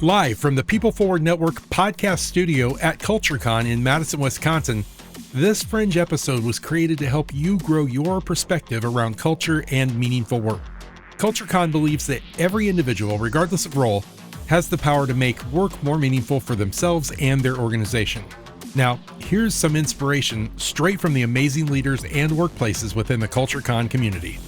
Live from the People Forward Network podcast studio at CultureCon in Madison, Wisconsin, this Fringe episode was created to help you grow your perspective around culture and meaningful work. CultureCon believes that every individual, regardless of role, has the power to make work more meaningful for themselves and their organization. Now, here's some inspiration straight from the amazing leaders and workplaces within the CultureCon community.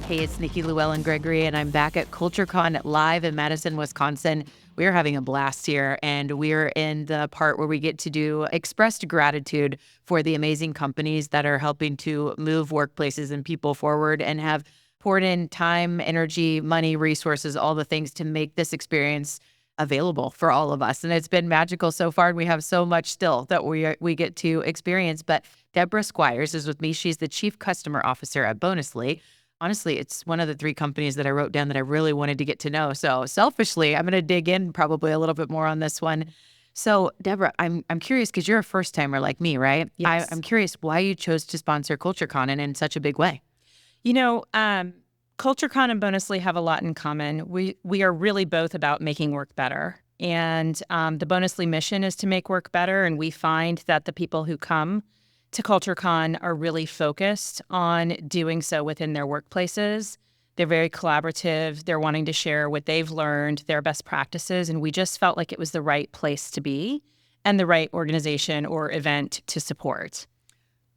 Hey, it's Nikki Llewellyn-Gregory, and I'm back at CultureCon live in Madison, Wisconsin. We're having a blast here, and we're in the part where we get to do expressed gratitude for the amazing companies that are helping to move workplaces and people forward and have poured in time, energy, money, resources, all the things to make this experience available for all of us. And it's been magical so far, and we have so much still that we get to experience. But Debra Squyres is with me. She's the Chief Customer Officer at Bonusly. Honestly, it's one of the three companies that I wrote down that I really wanted to get to know. So selfishly, I'm going to dig in probably a little bit more on this one. So Debra, I'm curious because you're a first timer like me, right? Yes. I'm curious why you chose to sponsor CultureCon and in such a big way. You know, CultureCon and Bonusly have a lot in common. We are really both about making work better. And the Bonusly mission is to make work better. And we find that the people who come to CultureCon are really focused on doing so within their workplaces. They're very collaborative. They're wanting to share what they've learned, their best practices, and we just felt like it was the right place to be and the right organization or event to support.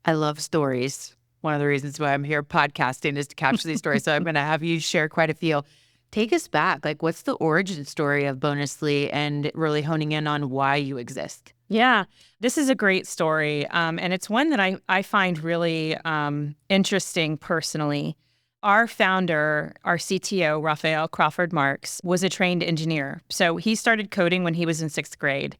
I love stories. One of the reasons why I'm here podcasting is to capture these stories. So I'm going to have you share quite a few. Take us back. Like, what's the origin story of Bonusly and really honing in on why you exist? Yeah, this is a great story. And it's one that I find really interesting personally. Our founder, our CTO, Raphael Crawford Marks, was a trained engineer. So he started coding when he was in sixth grade.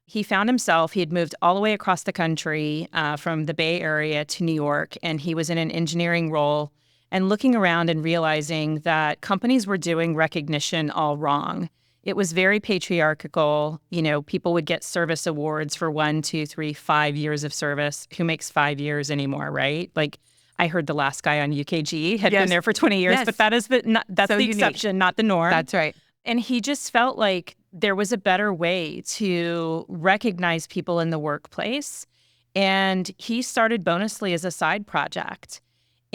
He found himself, he had moved all the way across the country from the Bay Area to New York, and he was in an engineering role and looking around and realizing that companies were doing recognition all wrong. It was very patriarchal. You know, people would get service awards for 1, 2, 3, 5 years of service. Who makes 5 years anymore, right? Like, I heard the last guy on UKG had been there for 20 years, but that's so the exception, not the norm. That's right. And he just felt like there was a better way to recognize people in the workplace. And he started Bonusly as a side project.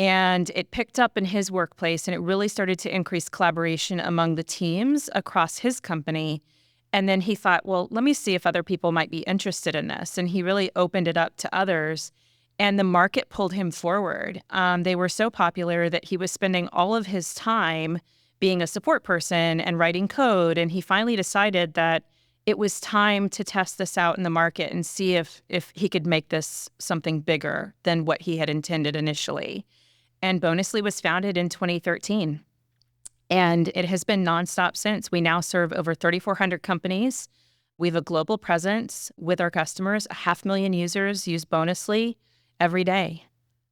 And it picked up in his workplace, and it really started to increase collaboration among the teams across his company. And then he thought, well, let me see if other people might be interested in this. And he really opened it up to others. And the market pulled him forward. They were so popular that he was spending all of his time being a support person and writing code. And he finally decided that it was time to test this out in the market and see if he could make this something bigger than what he had intended initially. And Bonusly was founded in 2013. And it has been nonstop since. We now serve over 3,400 companies. We have a global presence with our customers. 500,000 users use Bonusly every day.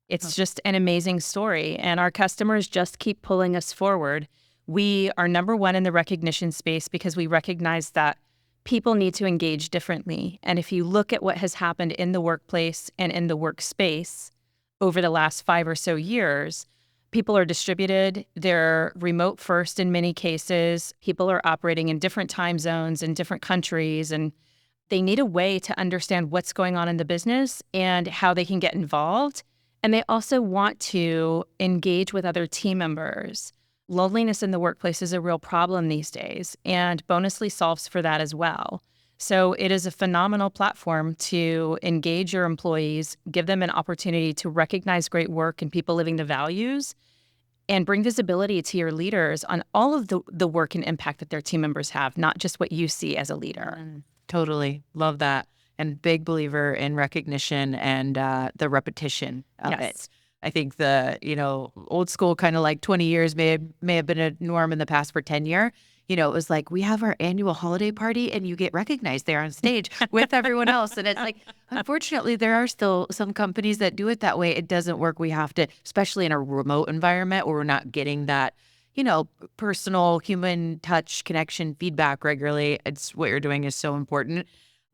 It's just an amazing story. And our customers just keep pulling us forward. We are number one in the recognition space because we recognize that people need to engage differently. And if you look at what has happened in the workplace and in the workspace over the last 5 or so years, people are distributed. They're remote first in many cases. People are operating in different time zones in different countries, and they need a way to understand what's going on in the business and how they can get involved. And they also want to engage with other team members. Loneliness in the workplace is a real problem these days, and Bonusly solves for that as well. So it is a phenomenal platform to engage your employees, give them an opportunity to recognize great work and people living the values, and bring visibility to your leaders on all of the work and impact that their team members have, not just what you see as a leader. Totally. Love that. And big believer in recognition and the repetition of it. I think the, old school kind of like 20 years may have been a norm in the past for 10 years. It was like, we have our annual holiday party and you get recognized there on stage with everyone else. And it's like, unfortunately, there are still some companies that do it that way. It doesn't work. We have to, especially in a remote environment where we're not getting that, personal human touch, connection, feedback regularly. It's what you're doing is so important.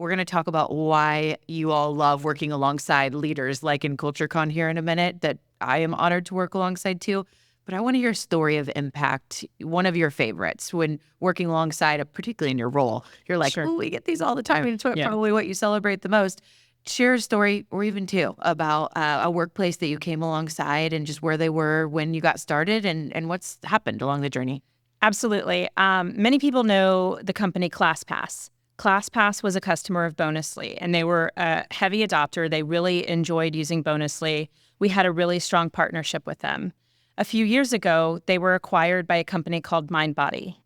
We're going to talk about why you all love working alongside leaders like in CultureCon here in a minute that I am honored to work alongside too. But I want to hear a story of impact, one of your favorites when working alongside, particularly in your role. You're like, Sure. oh, we get these all the time. And it's Yeah. probably what you celebrate the most. Share a story or even two about a workplace that you came alongside and just where they were when you got started and what's happened along the journey. Absolutely. Many people know the company ClassPass. ClassPass was a customer of Bonusly, and they were a heavy adopter. They really enjoyed using Bonusly. We had a really strong partnership with them. A few years ago, they were acquired by a company called MindBody.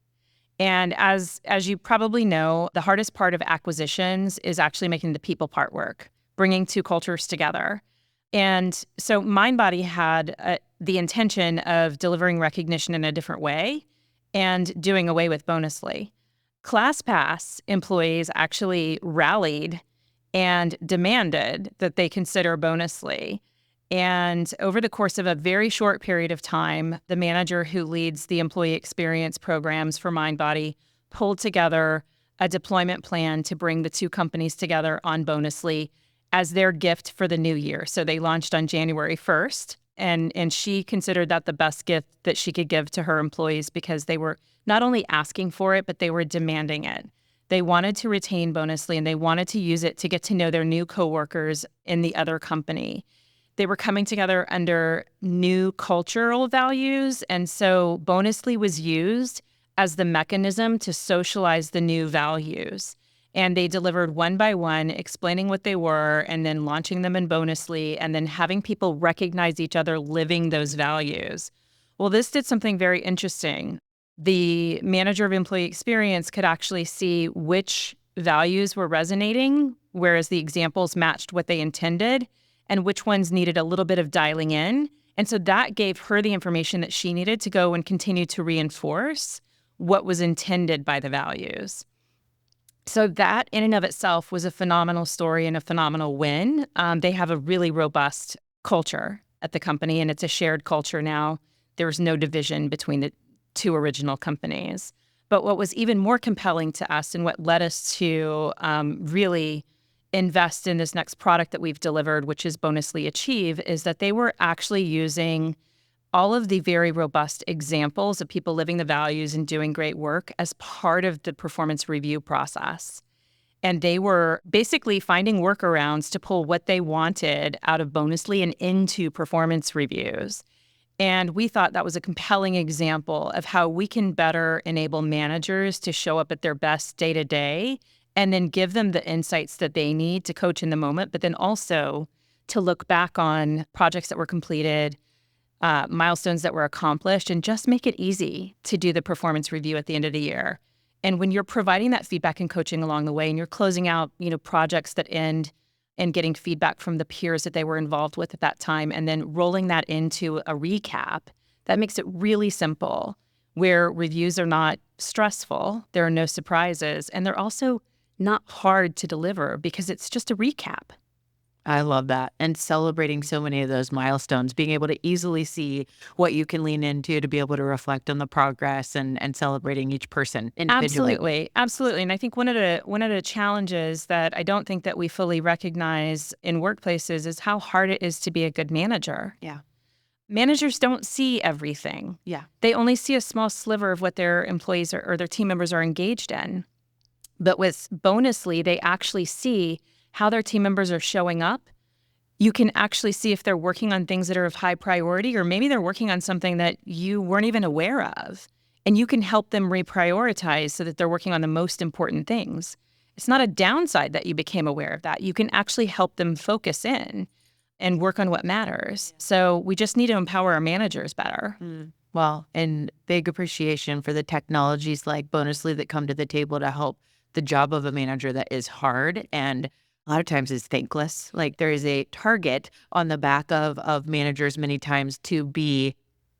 And as you probably know, the hardest part of acquisitions is actually making the people part work, bringing two cultures together. And so MindBody had the intention of delivering recognition in a different way and doing away with Bonusly. ClassPass employees actually rallied and demanded that they consider Bonusly. And over the course of a very short period of time, the manager who leads the employee experience programs for MindBody pulled together a deployment plan to bring the two companies together on Bonusly as their gift for the new year. So they launched on January 1st, and she considered that the best gift that she could give to her employees because they were not only asking for it, but they were demanding it. They wanted to retain Bonusly, and they wanted to use it to get to know their new coworkers in the other company. They were coming together under new cultural values, and so Bonusly was used as the mechanism to socialize the new values. And they delivered one by one, explaining what they were, and then launching them in Bonusly, and then having people recognize each other living those values. Well, this did something very interesting. The manager of employee experience could actually see which values were resonating, whereas the examples matched what they intended, and which ones needed a little bit of dialing in. And so that gave her the information that she needed to go and continue to reinforce what was intended by the values. So that in and of itself was a phenomenal story and a phenomenal win. They have a really robust culture at the company, and it's a shared culture now. There's no division between the two original companies. But what was even more compelling to us and what led us to really invest in this next product that we've delivered, which is Bonusly Achieve, is that they were actually using all of the very robust examples of people living the values and doing great work as part of the performance review process. And they were basically finding workarounds to pull what they wanted out of Bonusly and into performance reviews. And we thought that was a compelling example of how we can better enable managers to show up at their best day to day and then give them the insights that they need to coach in the moment, but then also to look back on projects that were completed, milestones that were accomplished, and just make it easy to do the performance review at the end of the year. And when you're providing that feedback and coaching along the way, and you're closing out, projects that end and getting feedback from the peers that they were involved with at that time, and then rolling that into a recap, that makes it really simple, where reviews are not stressful, there are no surprises, and they're also not hard to deliver because it's just a recap. I love that. And celebrating so many of those milestones, being able to easily see what you can lean into to be able to reflect on the progress and celebrating each person individually. Absolutely. And I think one of the challenges that I don't think that we fully recognize in workplaces is how hard it is to be a good manager. Yeah. Managers don't see everything. Yeah. They only see a small sliver of what their employees or their team members are engaged in. But with Bonusly, they actually see how their team members are showing up. You can actually see if they're working on things that are of high priority, or maybe they're working on something that you weren't even aware of. And you can help them reprioritize so that they're working on the most important things. It's not a downside that you became aware of that. You can actually help them focus in and work on what matters. So we just need to empower our managers better. Well, and big appreciation for the technologies like Bonusly that come to the table to help the job of a manager that is hard and a lot of times is thankless. Like there is a target on the back of managers many times to be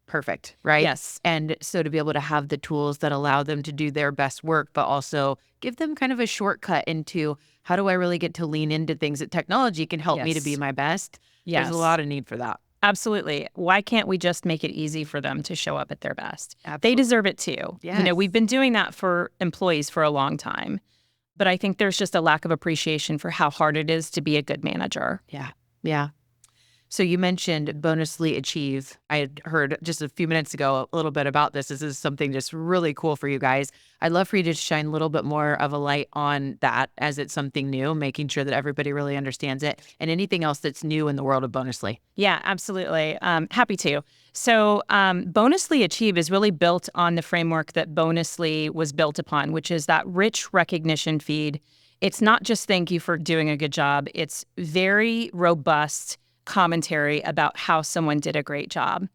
perfect, right? Yes. And so to be able to have the tools that allow them to do their best work, but also give them kind of a shortcut into how do I really get to lean into things that technology can help me to be my best? Yes. There's a lot of need for that. Absolutely. Why can't we just make it easy for them to show up at their best? Absolutely. They deserve it too. Yes. We've been doing that for employees for a long time. But I think there's just a lack of appreciation for how hard it is to be a good manager. Yeah. Yeah. So you mentioned bonusly achieve. I had heard just a few minutes ago a little bit about this. This is something just really cool for you guys. I'd love for you to shine a little bit more of a light on that as it's something new, making sure that everybody really understands it, and anything else that's new in the world of bonusly. Yeah, absolutely. Happy to. So bonusly achieve is really built on the framework that bonusly was built upon, which is that rich recognition feed. It's not just thank you for doing a good job. It's very robust commentary about how someone did a great job.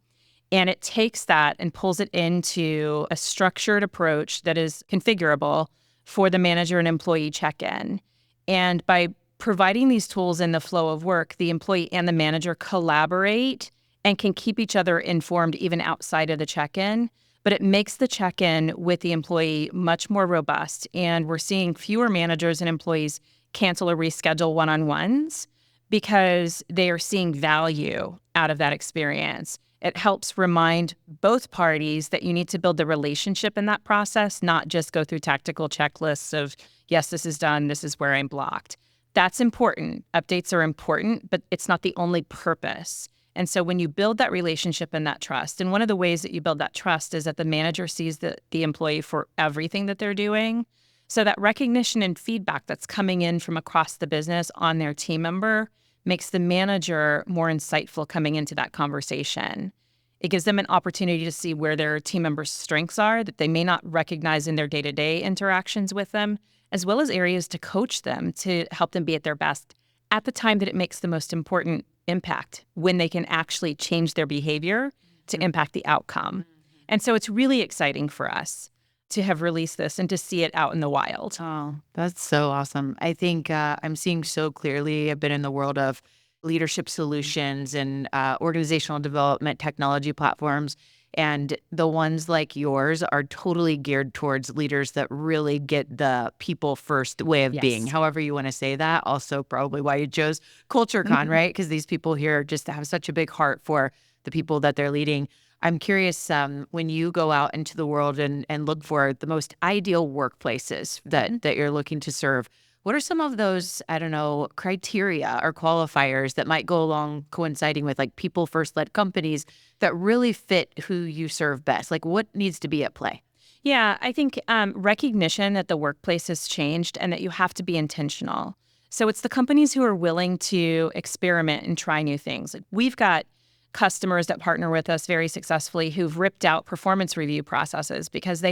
And it takes that and pulls it into a structured approach that is configurable for the manager and employee check-in. And by providing these tools in the flow of work, the employee and the manager collaborate and can keep each other informed even outside of the check-in. But it makes the check-in with the employee much more robust. And we're seeing fewer managers and employees cancel or reschedule one-on-ones because they are seeing value out of that experience. It helps remind both parties that you need to build the relationship in that process, not just go through tactical checklists of, yes, this is done, this is where I'm blocked. That's important. Updates are important, but it's not the only purpose. And so when you build that relationship and that trust, and one of the ways that you build that trust is that the manager sees the employee for everything that they're doing. So that recognition and feedback that's coming in from across the business on their team member makes the manager more insightful coming into that conversation. It gives them an opportunity to see where their team members' strengths are that they may not recognize in their day-to-day interactions with them, as well as areas to coach them to help them be at their best at the time that it makes the most important impact, when they can actually change their behavior to impact the outcome. And so it's really exciting for us to have released this and to see it out in the wild. Oh, that's so awesome. I think I'm seeing so clearly. I've been in the world of leadership solutions and organizational development technology platforms, and the ones like yours are totally geared towards leaders that really get the people first way of being, however you want to say that. Also, probably why you chose CultureCon, right? Because these people here just have such a big heart for the people that they're leading. I'm curious, when you go out into the world and look for the most ideal workplaces that you're looking to serve, what are some of those, I don't know, criteria or qualifiers that might go along coinciding with like people first led companies that really fit who you serve best? Like what needs to be at play? Yeah, I think recognition that the workplace has changed and that you have to be intentional. So it's the companies who are willing to experiment and try new things. Like we've got customers that partner with us very successfully who've ripped out performance review processes because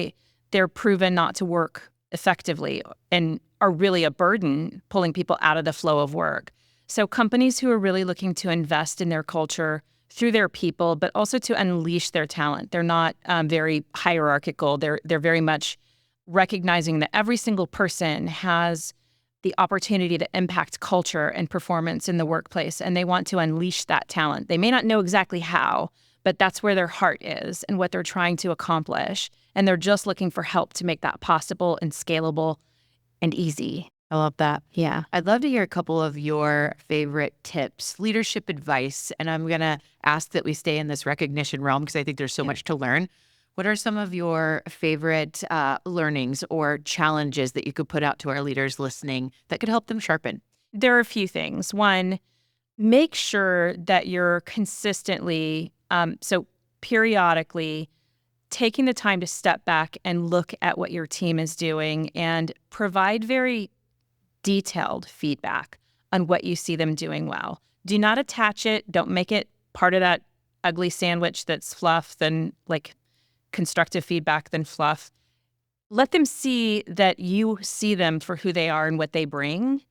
they're proven not to work effectively and are really a burden pulling people out of the flow of work. So companies who are really looking to invest in their culture through their people, but also to unleash their talent. They're not very hierarchical. They're very much recognizing that every single person has the opportunity to impact culture and performance in the workplace, and they want to unleash that talent. They may not know exactly how, but that's where their heart is and what they're trying to accomplish. And they're just looking for help to make that possible and scalable and easy. I love that. Yeah. I'd love to hear a couple of your favorite tips, leadership advice, and I'm going to ask that we stay in this recognition realm because I think there's so much to learn. What are some of your favorite learnings or challenges that you could put out to our leaders listening that could help them sharpen? There are a few things. One, make sure that you're consistently, periodically, taking the time to step back and look at what your team is doing and provide very detailed feedback on what you see them doing well. Do not attach it. Don't make it part of that ugly sandwich that's fluff, then like constructive feedback, then fluff. Let them see that you see them for who they are and what they bring,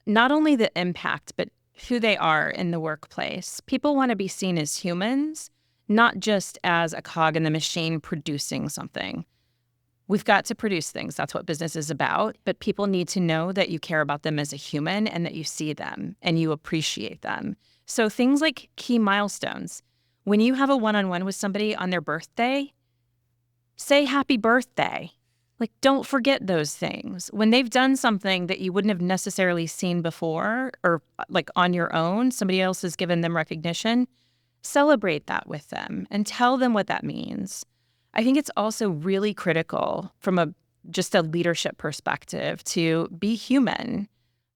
not only the impact, but who they are in the workplace. People want to be seen as humans, not just as a cog in the machine producing something. We've got to produce things. That's what business is about. But people need to know that you care about them as a human and that you see them and you appreciate them. So things like key milestones. When you have a one-on-one with somebody on their birthday, say happy birthday. Like, don't forget those things. When they've done something that you wouldn't have necessarily seen before or like on your own, somebody else has given them recognition, celebrate that with them and tell them what that means. I think it's also really critical from a just a leadership perspective, to be human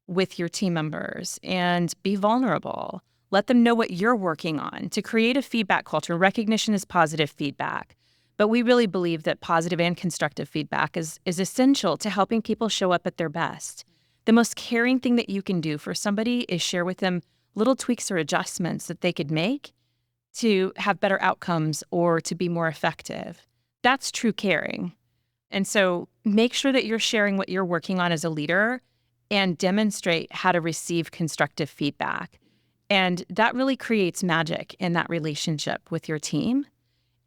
with your team members and be vulnerable. Let them know what you're working on to create a feedback culture. Recognition is positive feedback. But we really believe that positive and constructive feedback is essential to helping people show up at their best. The most caring thing that you can do for somebody is share with them little tweaks or adjustments that they could make to have better outcomes or to be more effective. That's true caring. And so make sure that you're sharing what you're working on as a leader and demonstrate how to receive constructive feedback. And that really creates magic in that relationship with your team.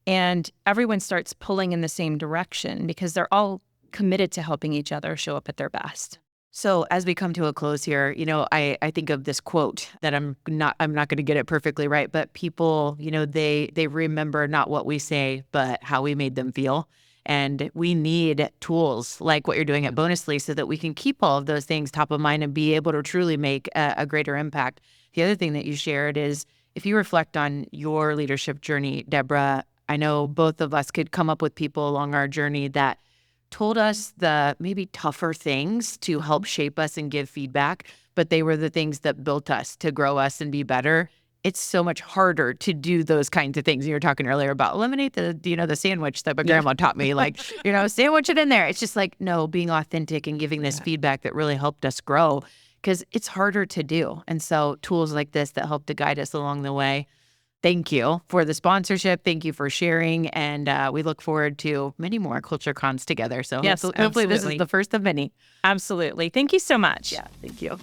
And everyone starts pulling in the same direction because they're all committed to helping each other show up at their best. So as we come to a close here, I think of this quote that I'm not going to get it perfectly right, but people, they remember not what we say, but how we made them feel. And we need tools like what you're doing at Bonusly so that we can keep all of those things top of mind and be able to truly make a greater impact. The other thing that you shared is if you reflect on your leadership journey, Debra, I know both of us could come up with people along our journey that told us the maybe tougher things to help shape us and give feedback, but they were the things that built us to grow us and be better. It's so much harder to do those kinds of things. You were talking earlier about eliminate the sandwich that my grandma taught me, sandwich it in there. It's just like, no, being authentic and giving this feedback that really helped us grow because it's harder to do. And so tools like this that help to guide us along the way. Thank you for the sponsorship. Thank you for sharing. And we look forward to many more CultureCons together. So yes, hopefully this is the first of many. Absolutely. Thank you so much. Yeah, thank you.